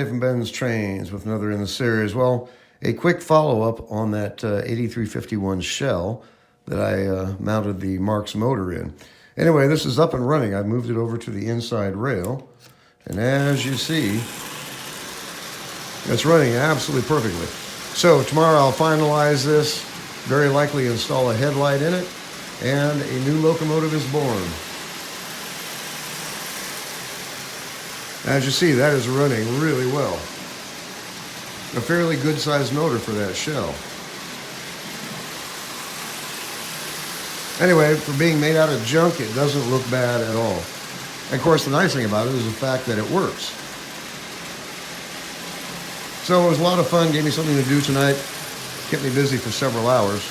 From BENZTRAINZ with another in the series. Well, a quick follow-up on that 8351 shell that I mounted the Marx motor in. Anyway, this is up and running. I moved it over to the inside rail, and as you see, it's running absolutely perfectly. So tomorrow I'll finalize this, very likely install a headlight in it, and a new locomotive is born. As you see, that is running really well. A fairly good-sized motor for that shell. Anyway, for being made out of junk, it doesn't look bad at all. And of course, the nice thing about it is the fact that it works. So it was a lot of fun, gave me something to do tonight, kept me busy for several hours.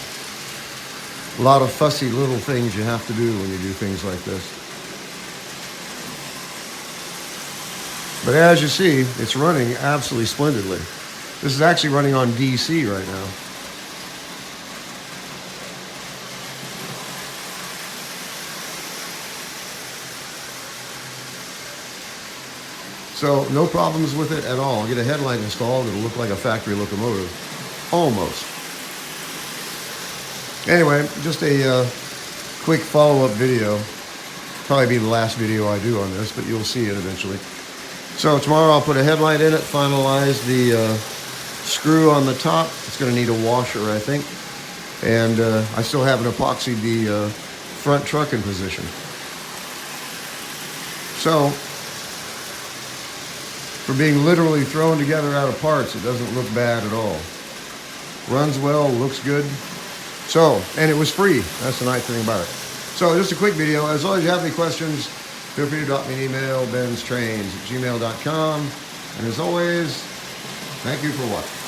A lot of fussy little things you have to do when you do things like this. But as you see, it's running absolutely splendidly. This is actually running on DC right now. So no problems with it at all. I'll get a headlight installed. It'll look like a factory locomotive. Almost. Anyway, just a quick follow-up video. Probably be the last video I do on this, but you'll see it eventually. So tomorrow I'll put a headlight in it, finalize the screw on the top. It's going to need a washer, I think. And I still haven't epoxied the front truck in position. So, for being literally thrown together out of parts, it doesn't look bad at all. Runs well, looks good. So, and it was free. That's the nice thing about it. So, just a quick video. As long as you have any questions, feel free to drop me an email, BENZTRAINZ@gmail.com. And as always, thank you for watching.